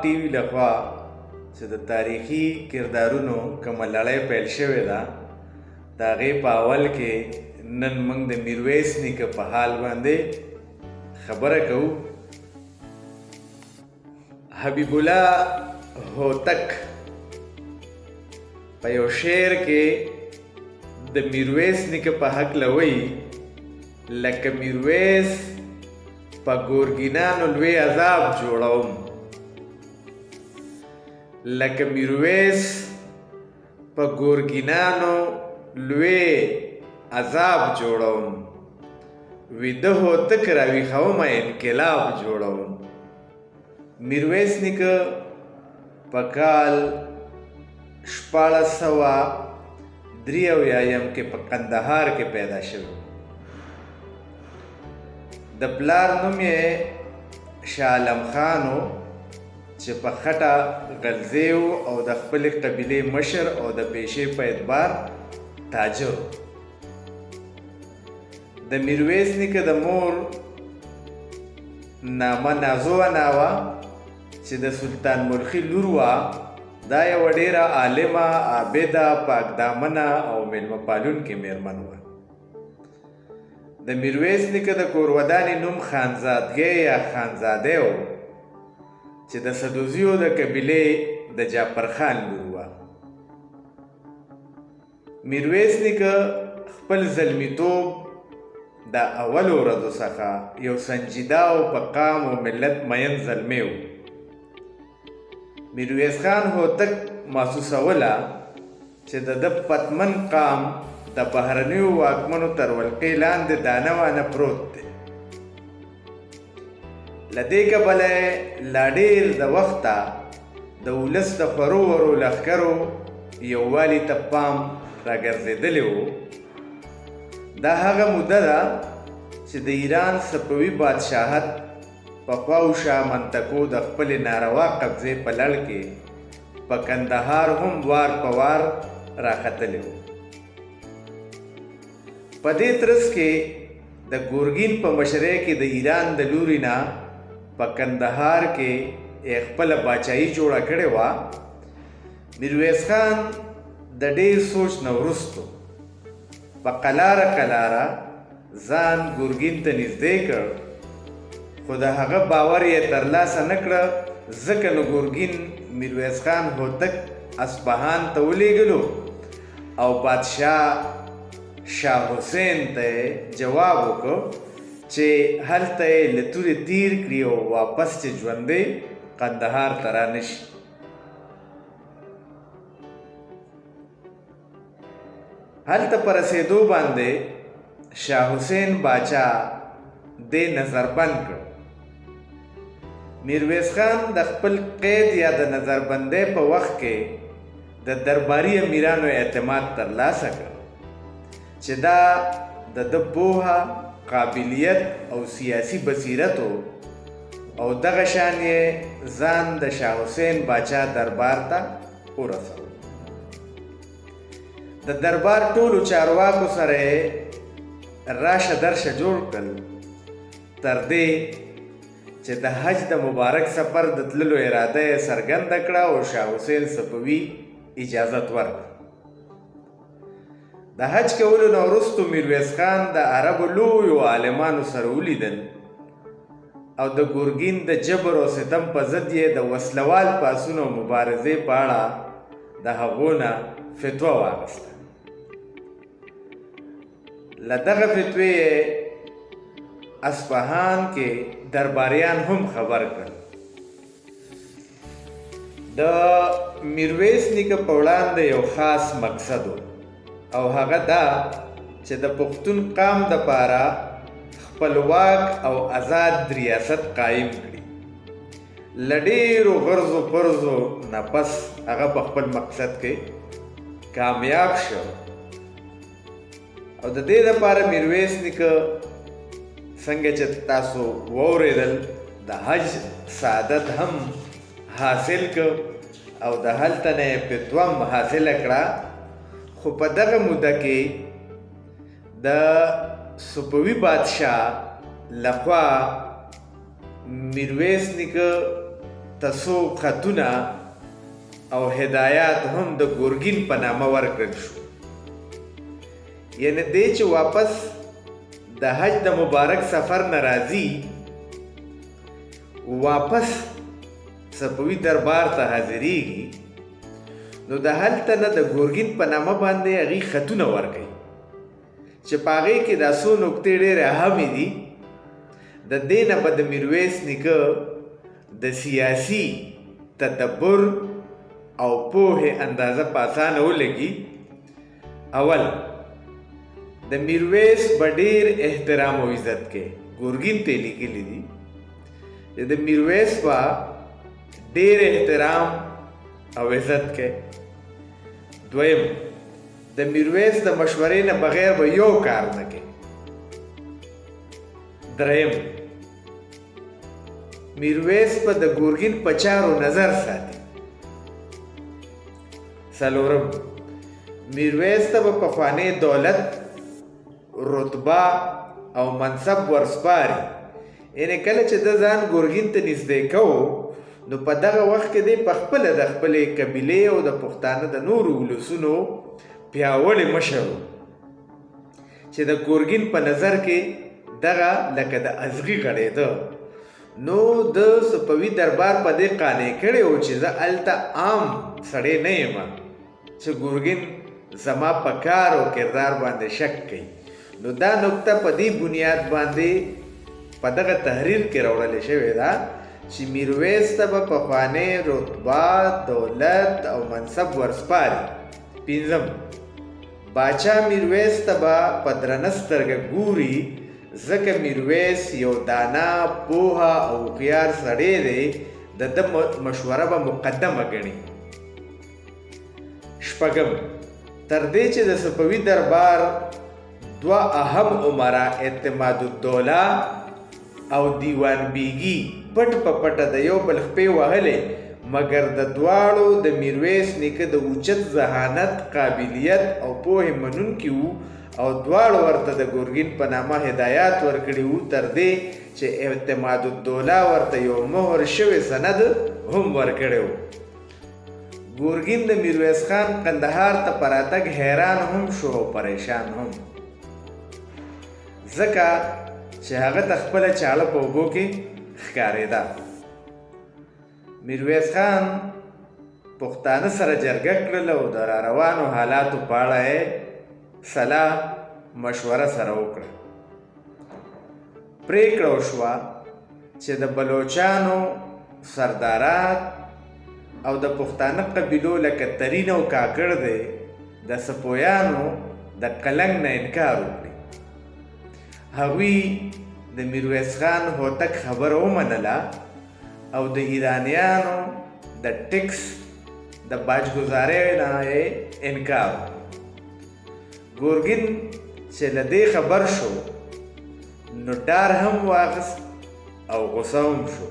ټي وي لخوا چې د تاریخي کردارونو کومه لړۍ پیل شوې ده د هغې په اول کې نن موږ د میرویس نیکه په حال باندې خبره کوو. حبیب الله هوتک په یو شعر کې د میرویس نیکه په هکله وایي لکه میرویس په ګورګینانو لوی عذاب جوړوم، لکه میرویس په ګورګینانو لوی عذاب جوړوم، ویده هوتک راویښومه انقلاب جوړوم. میرویس نیکه په کال 1483 کې په قندهار کې پیدا شوی. د پلار نوم یې شاه عالم خان و چې په خټه غلزی و او د خپلې قبیلې مشر او د پیشې په اعتبار تاجر. د میرویس نیکه د مور نامه نازو انا وه چې د سلطان ملخي لور وه. دا یوه ډېره عالمه، عابده، پاکدامنه او میلمه پالونکې میرمن وه. د میرویس نیکه د کورودانې نوم خانزادګۍ یا خانزادی و چې د سدوزیو د قبیلې د جعفر خان لور وه. میرویس نیکه خپل زلمیتوب د اولو ورځو څخه یو سنجیده او په قام او ملت مین زلمی و. میرویس خان هوتک محسوسوله چې د ده پتمن قام د بهرنیو واکمنو تر ولقې لاندې دانه وانه پروت دی. له دې کبله یې لا ډېر د وخته د ولس د خورو ورو لښکرو یووالي ته پام راګرځېدلی و. دا هغه موده ده چې د ایران صفوي بادشاهت په خواوشا منطقو د خپلې ناروا قبضې په لړ کې په کندهار هم وار په وار راختلی و. په دې ترڅ کې د ګورګین په مشرۍ کې د ایران د لوري نه په کندهار کې خپله باچایي جوړه کړې وه. میرویس خان د ډېر سوچ نه وروستو په قلاره قلاره ځان ګورګین ته نږدې کړ، خو د هغه باور یې ترلاسه نه کړه. ځکه نو ګورګین میرویس خان هوتک اصفهان ته ولېږلو او بادشاه شاه حسین ته جواب وکړ چې هلته یې له تورې تیر کړي او واپس چې ژوندی قندهار ته رانشي. هلته په رسېدو باندې شاه حسین باچا دې نظربند کړ. میرویس خان د خپل قید یا د نظربندۍ په وخت کې د درباري امیرانو اعتماد ترلاسه کړ چې دا د ده پوهه، قابلیت او سیاسي بصیرت او دغه شان یې ځان د شاه حسین باچا دربار ته ورسول. د دربار ټولو چارواکو سره یې راشه درشه جوړ کړل تر دې چې د حج د مبارک سفر د تللو اراده یې څرګنده کړه او شاه حسین صفوي اجازت ورکړه. د حج کولو نه وروستو میرویس خان د عربو لویو عالمانو سره ولیدل او د ګورګین د جبر او ستم په ضد یې د وسلوال پاڅون او مبارزې په اړه د هغو نه فتوا واخیسته. له دغه فتوې یې اصفهان کې درباریان هم خبر کړل. د میرویس نیکه په وړاندې یو خاص مقصد و او هغه دا چې د پښتون قام دپاره خپلواک او آزاد ریاست قایم کړي. له ډېرو غرضو پرځو نه پس هغه په خپل مقصد کې کامیاب شو او د دې دپاره میرویس نیکه څنګه چې تاسو واورېدل د حج سعادت هم حاصل کړ او د هلته نه یې فتوا هم حاصله کړه. خو په دغه موده کې د صفوي بادشاه لخوا میرویس نیکه تسو خطونه او هدایات هم د ګورګین په نامه ورکړل شو. یعنی دی چې واپس د حج د مبارک سفر نه راځي، واپس صفوي دربار ته حاضریږي، نو د هلته نه د ګورګین په نامه باندې هغې خطونه ورکوي چې په هغې کې دا څو نکتې ډېرې اهمې دي. د دې نه به د میرویس نیکه د سیاسي تدبر او پوهې اندازه په اسانه ولګي. اول، د میرویس به ډېر احترام او عزت کې ګورګین ته لیکلي دي چې د میرویس به ډېر احترام او عزت کې. دویم، د میرویس د مشورې نه بغیر به یو کار نه کوي. دریم، میرویس به د ګورګین په چارو نظر ساتي. څلورم، میرویس ته به پخوانی دولت، رتبه او منصب ورسپاري. یعنې کله چې د ځان ګورګین ته نږدې کوو، نو په دغه وخت کې دی په خپله د خپلې قبیلې او د پښتانه د نورو ولسونو پیاوړی مشر و چې د ګورګین په نظر کې دغه لکه د ازغي غړېده. نو د صفوي دربار په دې قانع کړی و چې زه هلته عام سړی نه یم چې ګورګین زما په کار او کردار باندې شک کوي. نو دا نکته په دې بنیاد باندې په دغه تحریر کې راوړل شوې ده چې میرویس ته به پخوانی رتبه، دولت او منصب ورسپاري. پنځم، باچا میرویس ته به په درنه سترګه ګوري، ځکه میرویس یو دانا، پوهه او هوښیار سړی دی، د ده مشوره به مقدمه ګڼي. شپږم، تر دې چې د صفوي دربار دوه اهم عمرا اعتماد الدوله او دیوان بیګي پټ په پټه د یو بل خپې وهلې، مګر د دواړو د میرویس نیکه د اوچت ذهانت، قابلیت او پوهې منونکي وو او دواړو ورته د ګورګین په نامه هدایات ورکړي وو، تر دې چې اعتماد الدوله ورته یو مهر شوی سند هم ورکړی وو. ګورګین د میرویس خان قندهار ته په راتګ حیران هم شو او پریشان هم، ځکه چې هغه ته خپله چاړه په اوبو کې ښکارېده. میرویس خان پښتانه سره جرګه کړل او د را روانو حالاتو په اړه یې صلاح مشوره سره وکړه. پرېکړه وشوه چې د بلوچانو سرداران او د پښتانه قبیلو لکه ترین او کاکړ دی د سپویانو د قلنګ نه انکار وکړي. هغوی د میرویس خان هوتک خبره ومنله او د ایرانیانو د ټکس د باجګزارۍ نه یې انکار وکړ. ګورګین چې له دې خبر شو، نو ډار هم واخیست او غوسه هم شو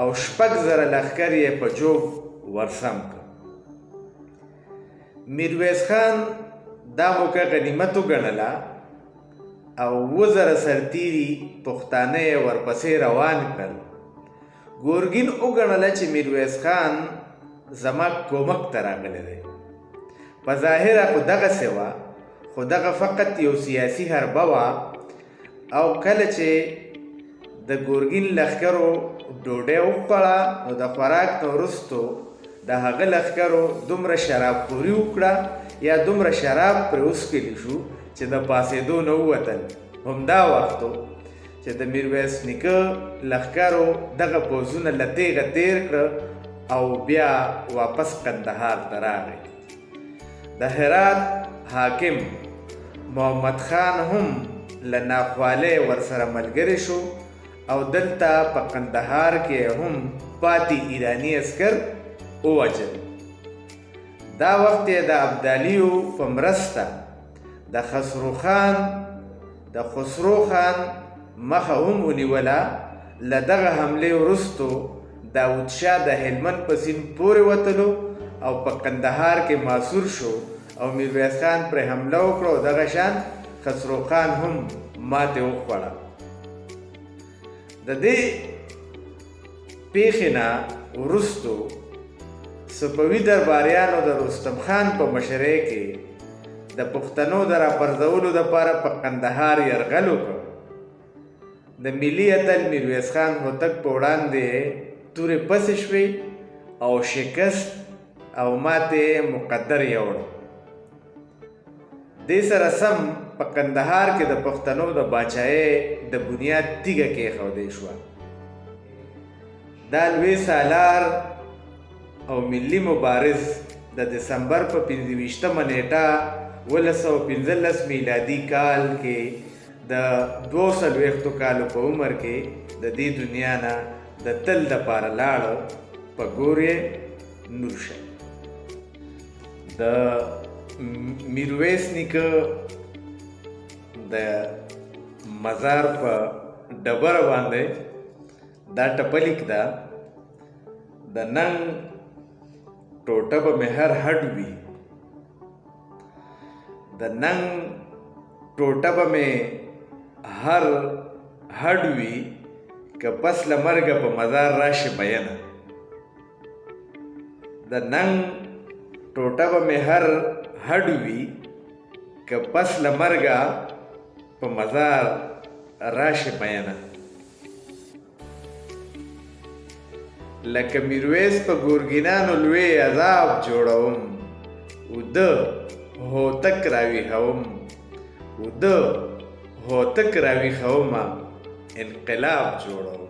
او 6,000 لښکر یې په جوب ورسم کړ. میرویس خان دا موقع غنیمت وګڼله او 2,000 سرتیري پښتانه یې ورپسې روان کړل. ګورګین وګڼله چې میرویس خان زما کومک ته راغلی دی. په ظاهره خو دغسې وه، خو دغه فقط یو سیاسي حربه وه او کله چې د ګورګین لښکرو ډوډۍ وخوړه، نو د خوراک نه وروستو د هغه لښکرو دومره شرابخوري وکړه یا دومره شراب پرې وڅښلی شو چې د پاڅېدو نه ووتل. همدا وخت چې د میرویس نیکه لښکرو دغه پوځونه له تیغه تیر کړه او بیا واپس قندهار ته راغی. د هرات حاکم محمد خان هم له ناخوالۍ ورسره ملګری شو او دلته په قندهار کې هم پاتې ایرانی عسکر ووژل. دا وخت یې د ابدالیو په مرسته د خسرو خان مخه هم ونیوله. له دغه حملې وروستو داود شاه د هلمند په سیند پورې وتلو او په قندهار کې محصور شو او میرویس خان پرې حمله وکړه او دغه شان خسرو خان هم ماتې وخوړه. د دې پیښې نه وروستو صفوي درباریانو د رستم خان په مشرۍ کې د پښتنو د راپرځولو دپاره په قندهار یرغل وکړ. د ملي اتل میرویس خان هوتک په وړاندې تورې پسې شوې او شکست او ماتې مقدر یوړ. دې سره سم په قندهار کې د پښتنو د باچایۍ د بنیاد تیږه کېښودې شوه. دا لوی سالار او ملي مبارز د دسمبر په 25مه نیټه 1915 میلادي کال کې د 240 کالو په عمر کې د دې دنیا نه د تل دپاره لاړ په ګورې نور شه. د میرویس نیکه د مزار په ډبره باندې دا ټپه لیک ده: د ننګ ټوټه به مې هر هډ وي، د ننګ ټوټه به مې هر هډ وي، که پس له مرګه په مزار راشي مینه. د ننګ ټوټه به مې هر هډ وي، که پس له مرګه په مزار راشي مینه. لکه میرویس په ګورګینانو لوی عذاب جوړوم، اوده هوتک راویښوم، اوده هوتک راویښومه انقلاب جوړوم.